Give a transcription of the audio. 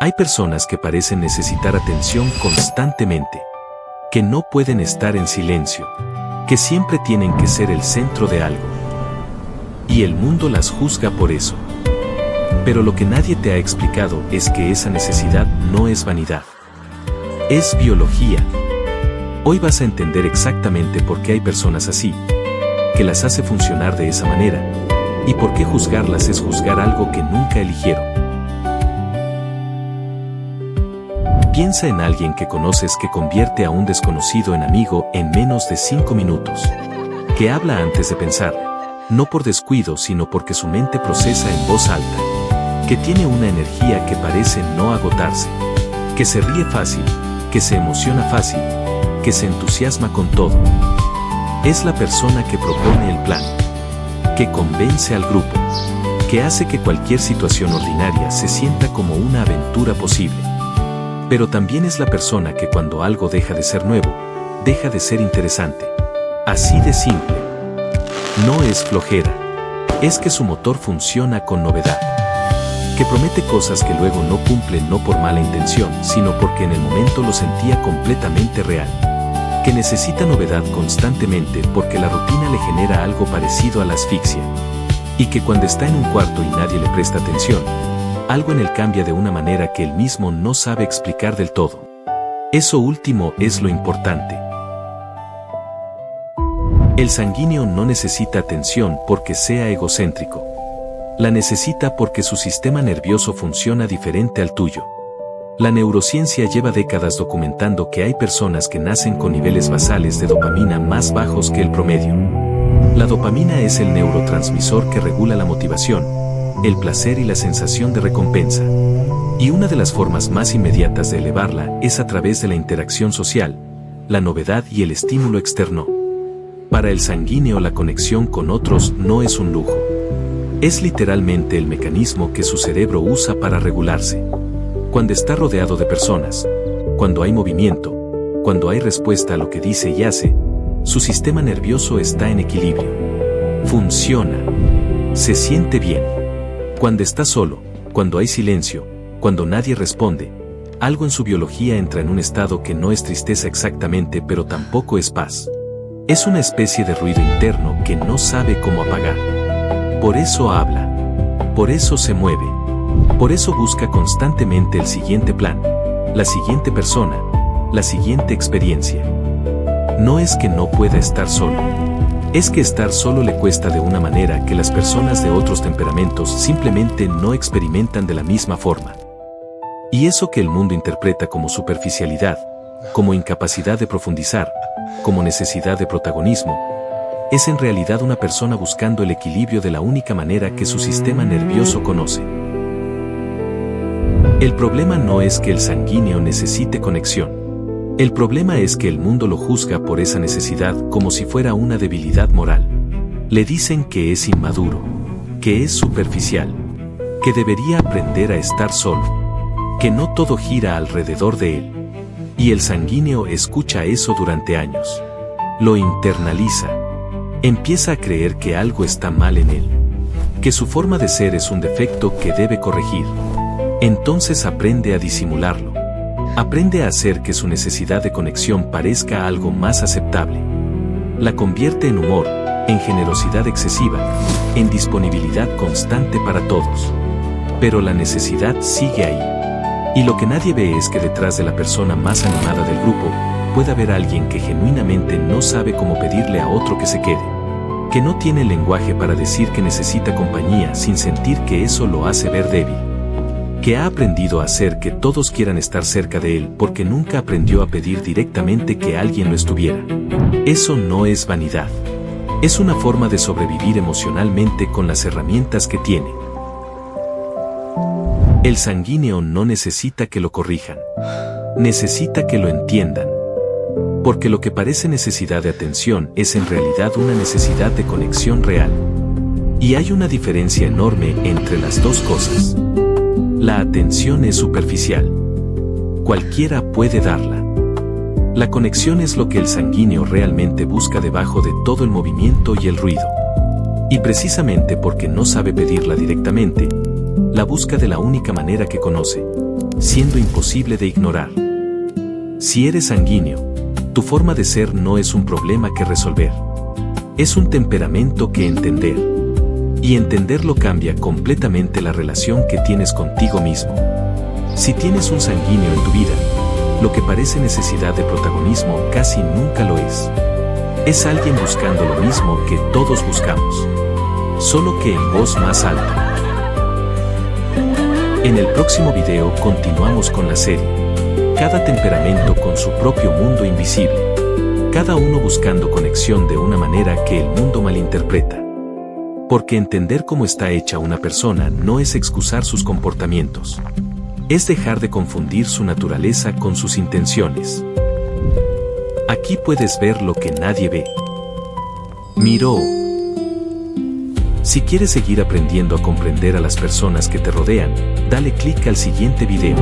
Hay personas que parecen necesitar atención constantemente, que no pueden estar en silencio, que siempre tienen que ser el centro de algo. Y el mundo las juzga por eso. Pero lo que nadie te ha explicado es que esa necesidad no es vanidad. Es biología. Hoy vas a entender exactamente por qué hay personas así, que las hace funcionar de esa manera, y por qué juzgarlas es juzgar algo que nunca eligieron. Piensa en alguien que conoces que convierte a un desconocido en amigo en menos de 5 minutos. Que habla antes de pensar, no por descuido sino porque su mente procesa en voz alta. Que tiene una energía que parece no agotarse. Que se ríe fácil, que se emociona fácil, que se entusiasma con todo. Es la persona que propone el plan, que convence al grupo, que hace que cualquier situación ordinaria se sienta como una aventura posible. Pero también es la persona que cuando algo deja de ser nuevo, deja de ser interesante. Así de simple. No es flojera. Es que su motor funciona con novedad. Que promete cosas que luego no cumple no por mala intención, sino porque en el momento lo sentía completamente real. Que necesita novedad constantemente porque la rutina le genera algo parecido a la asfixia. Y que cuando está en un cuarto y nadie le presta atención, algo en él cambia de una manera que él mismo no sabe explicar del todo. Eso último es lo importante. El sanguíneo no necesita atención porque sea egocéntrico. La necesita porque su sistema nervioso funciona diferente al tuyo. La neurociencia lleva décadas documentando que hay personas que nacen con niveles basales de dopamina más bajos que el promedio. La dopamina es el neurotransmisor que regula la motivación, el placer y la sensación de recompensa. Y una de las formas más inmediatas de elevarla es a través de la interacción social, la novedad y el estímulo externo. Para el sanguíneo la conexión con otros no es un lujo. Es literalmente el mecanismo que su cerebro usa para regularse. Cuando está rodeado de personas, cuando hay movimiento, cuando hay respuesta a lo que dice y hace, su sistema nervioso está en equilibrio. Funciona. Se siente bien. Cuando está solo, cuando hay silencio, cuando nadie responde, algo en su biología entra en un estado que no es tristeza exactamente, pero tampoco es paz. Es una especie de ruido interno que no sabe cómo apagar. Por eso habla. Por eso se mueve. Por eso busca constantemente el siguiente plan, la siguiente persona, la siguiente experiencia. No es que no pueda estar solo. Es que estar solo le cuesta de una manera que las personas de otros temperamentos simplemente no experimentan de la misma forma. Y eso que el mundo interpreta como superficialidad, como incapacidad de profundizar, como necesidad de protagonismo, es en realidad una persona buscando el equilibrio de la única manera que su sistema nervioso conoce. El problema no es que el sanguíneo necesite conexión. El problema es que el mundo lo juzga por esa necesidad como si fuera una debilidad moral. Le dicen que es inmaduro, que es superficial, que debería aprender a estar solo, que no todo gira alrededor de él. Y el sanguíneo escucha eso durante años. Lo internaliza. Empieza a creer que algo está mal en él, que su forma de ser es un defecto que debe corregir. Entonces aprende a disimularlo. Aprende a hacer que su necesidad de conexión parezca algo más aceptable. La convierte en humor, en generosidad excesiva, en disponibilidad constante para todos. Pero la necesidad sigue ahí. Y lo que nadie ve es que detrás de la persona más animada del grupo, puede haber alguien que genuinamente no sabe cómo pedirle a otro que se quede. Que no tiene el lenguaje para decir que necesita compañía sin sentir que eso lo hace ver débil. Que ha aprendido a hacer que todos quieran estar cerca de él porque nunca aprendió a pedir directamente que alguien lo estuviera. Eso no es vanidad. Es una forma de sobrevivir emocionalmente con las herramientas que tiene. El sanguíneo no necesita que lo corrijan. Necesita que lo entiendan. Porque lo que parece necesidad de atención es en realidad una necesidad de conexión real. Y hay una diferencia enorme entre las dos cosas. La atención es superficial. Cualquiera puede darla. La conexión es lo que el sanguíneo realmente busca debajo de todo el movimiento y el ruido. Y precisamente porque no sabe pedirla directamente, la busca de la única manera que conoce, siendo imposible de ignorar. Si eres sanguíneo, tu forma de ser no es un problema que resolver. Es un temperamento que entender. Y entenderlo cambia completamente la relación que tienes contigo mismo. Si tienes un sanguíneo en tu vida, lo que parece necesidad de protagonismo casi nunca lo es. Es alguien buscando lo mismo que todos buscamos, solo que en voz más alta. En el próximo video continuamos con la serie. Cada temperamento con su propio mundo invisible. Cada uno buscando conexión de una manera que el mundo malinterpreta. Porque entender cómo está hecha una persona no es excusar sus comportamientos. Es dejar de confundir su naturaleza con sus intenciones. Aquí puedes ver lo que nadie ve. Miró. Si quieres seguir aprendiendo a comprender a las personas que te rodean, dale clic al siguiente video.